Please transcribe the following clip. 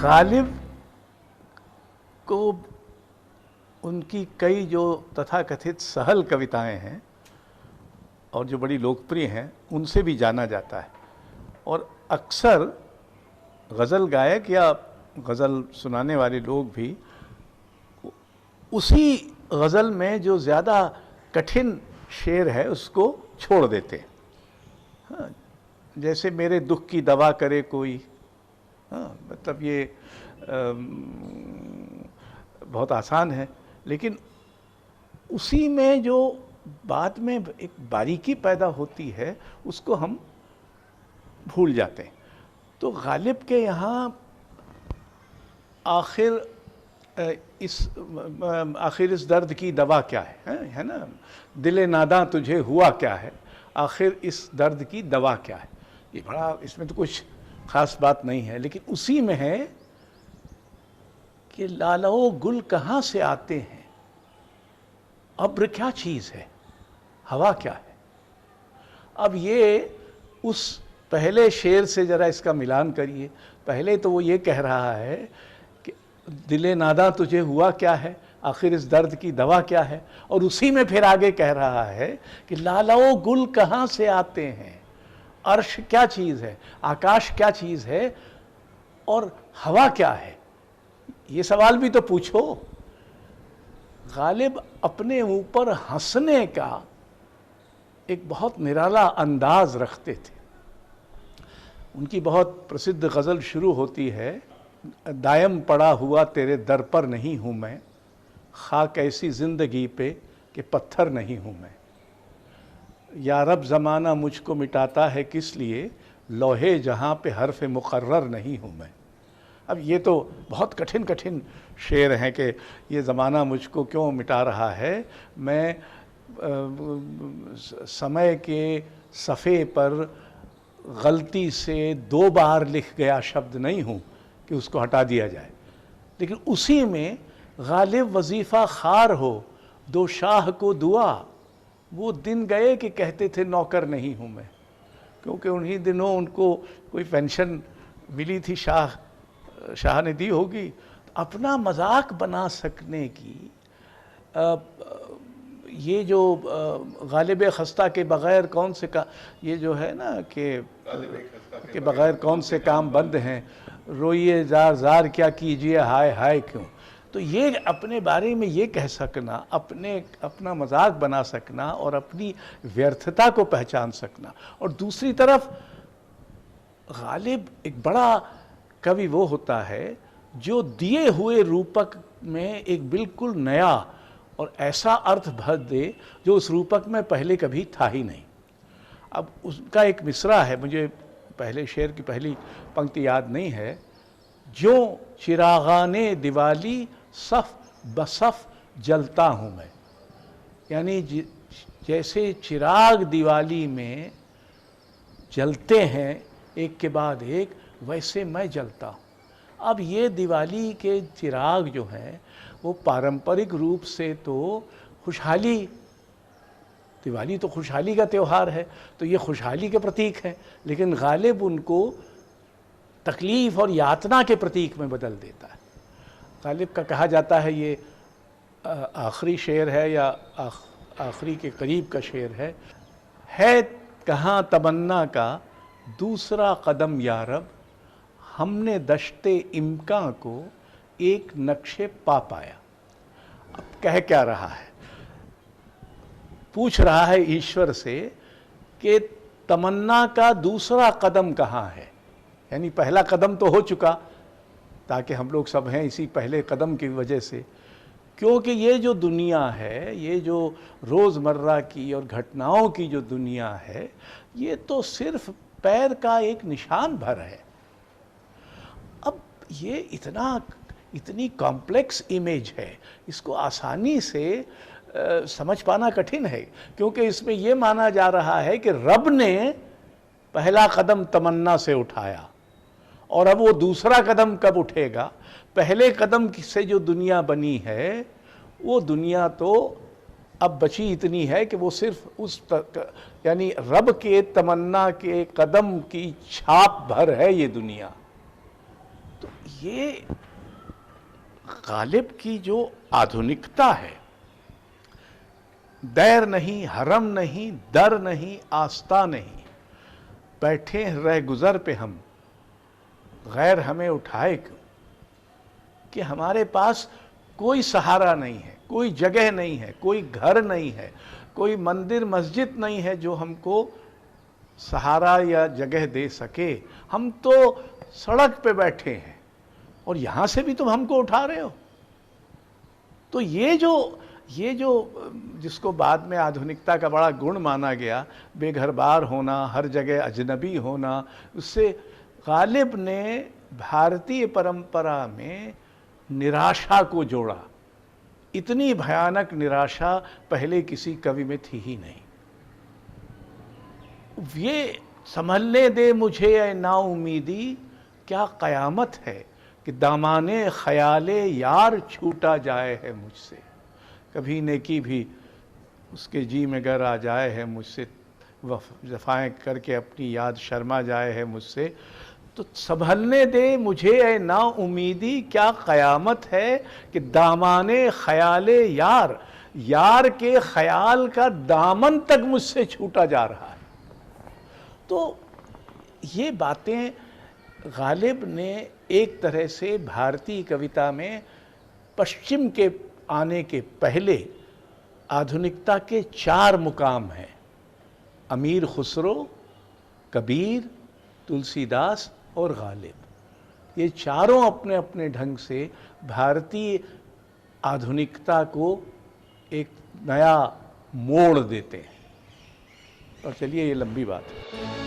गालिब को उनकी कई जो तथाकथित सहल कविताएं हैं और जो बड़ी लोकप्रिय हैं उनसे भी जाना जाता है। और अक्सर गज़ल गायक या गज़ल सुनाने वाले लोग भी उसी गज़ल में जो ज़्यादा कठिन शेर है उसको छोड़ देते हैं। हाँ, जैसे मेरे दुख की दवा करे कोई, हाँ, मतलब ये बहुत आसान है, लेकिन उसी में जो बाद में एक बारीकी पैदा होती है उसको हम भूल जाते हैं। तो गालिब के यहाँ आखिर इस दर्द की दवा क्या है ना, दिले नादा तुझे हुआ क्या है, आखिर इस दर्द की दवा क्या है। ये बड़ा, इसमें तो कुछ ख़ास बात नहीं है, लेकिन उसी में है कि लालो गुल कहाँ से आते हैं, अब्र क्या चीज़ है, हवा क्या है। अब ये उस पहले शेर से ज़रा इसका मिलान करिए। पहले तो वो ये कह रहा है कि दिले नादा तुझे हुआ क्या है, आखिर इस दर्द की दवा क्या है, और उसी में फिर आगे कह रहा है कि लालो गुल कहाँ से आते हैं, अर्श क्या चीज़ है, आकाश क्या चीज़ है, और हवा क्या है। ये सवाल भी तो पूछो। गालिब अपने ऊपर हंसने का एक बहुत निराला अंदाज रखते थे। उनकी बहुत प्रसिद्ध गज़ल शुरू होती है, दायम पड़ा हुआ तेरे दर पर नहीं हूँ मैं, खाक ऐसी ज़िंदगी पे कि पत्थर नहीं हूँ मैं, या रब ज़माना मुझको मिटाता है किस लिए, लोहे जहाँ पे हर्फ मुकर्रर नहीं हूँ मैं। अब ये तो बहुत कठिन कठिन शेर हैं कि ये ज़माना मुझको क्यों मिटा रहा है, मैं समय के सफ़े पर गलती से 2 बार लिख गया शब्द नहीं हूँ कि उसको हटा दिया जाए। लेकिन उसी में गालिब वजीफ़ा खार हो दो शाह को दुआ, वो दिन गए कि कहते थे नौकर नहीं हूँ मैं, क्योंकि उन्हीं दिनों उनको कोई पेंशन मिली थी, शाह ने दी होगी। तो अपना मजाक बना सकने की ये जो गालिब खस्ता के बग़ैर कौन से का, ये जो है ना कि बग़ैर कौन से काम बंद हैं, रोइए ज़ार ज़ार क्या कीजिए हाय हाय क्यों। तो ये अपने बारे में ये कह सकना, अपना मजाक बना सकना और अपनी व्यर्थता को पहचान सकना। और दूसरी तरफ गालिब एक बड़ा कवि वो होता है जो दिए हुए रूपक में एक बिल्कुल नया और ऐसा अर्थ भर दे जो उस रूपक में पहले कभी था ही नहीं। अब उसका एक मिसरा है, मुझे पहले शेर की पहली पंक्ति याद नहीं है, जो चिरागाने दिवाली सफ़ बसफ़ जलता हूँ मैं, यानी जैसे चिराग दिवाली में जलते हैं एक के बाद एक, वैसे मैं जलता हूँ। अब ये दिवाली के चिराग जो हैं वो पारंपरिक रूप से तो खुशहाली, दिवाली तो खुशहाली का त्यौहार है, तो ये खुशहाली के प्रतीक हैं, लेकिन गालिब उनको तकलीफ़ और यातना के प्रतीक में बदल देता है। गालिब का कहा जाता है, ये आखिरी शेर है या आखिरी के करीब का शेर है कहाँ तमन्ना का दूसरा कदम या रब, हमने दश्ते इम्का को एक नक्शे पा पाया। अब कह क्या रहा है, पूछ रहा है ईश्वर से कि तमन्ना का दूसरा कदम कहाँ है। यानी पहला कदम तो हो चुका, ताकि हम लोग सब हैं इसी पहले कदम की वजह से, क्योंकि ये जो दुनिया है, ये जो रोज़मर्रा की और घटनाओं की जो दुनिया है, ये तो सिर्फ पैर का एक निशान भर है। अब ये इतनी कॉम्प्लेक्स इमेज है, इसको आसानी से समझ पाना कठिन है, क्योंकि इसमें ये माना जा रहा है कि रब ने पहला कदम तमन्ना से उठाया और अब वो दूसरा कदम कब उठेगा। पहले कदम से जो दुनिया बनी है वो दुनिया तो अब बची इतनी है कि वो सिर्फ उस यानी रब के तमन्ना के कदम की छाप भर है ये दुनिया। तो ये गालिब की जो आधुनिकता है, दैर नहीं, हरम नहीं, दर नहीं, आस्था नहीं, बैठे रह गुजर पे हम, गैर हमें उठाए क्यों, कि हमारे पास कोई सहारा नहीं है, कोई जगह नहीं है, कोई घर नहीं है, कोई मंदिर मस्जिद नहीं है जो हमको सहारा या जगह दे सके। हम तो सड़क पे बैठे हैं और यहां से भी तुम हमको उठा रहे हो। तो ये जो जिसको बाद में आधुनिकता का बड़ा गुण माना गया, बेघरबार होना, हर जगह अजनबी होना, उससे गालिब ने भारतीय परंपरा में निराशा को जोड़ा। इतनी भयानक निराशा पहले किसी कवि में थी ही नहीं। ये संभलने दे मुझे ए नाउमीदी, क्या कयामत है कि दामाने ख्याले यार छूटा जाए है मुझसे। कभी नेकी भी उसके जी में गर आ जाए है मुझसे, वफ़ाएं करके अपनी याद शर्मा जाए है मुझसे। तो संभलने दे मुझे ए ना उम्मीदी, क्या क़यामत है कि दामाने ख़याले यार, यार के ख़याल का दामन तक मुझसे छूटा जा रहा है। तो ये बातें गालिब ने एक तरह से भारतीय कविता में पश्चिम के आने के पहले आधुनिकता के 4 मुकाम हैं: अमीर खुसरो, कबीर, तुलसीदास और गालिब। ये चारों अपने अपने ढंग से भारतीय आधुनिकता को एक नया मोड़ देते हैं। और चलिए, ये लंबी बात है।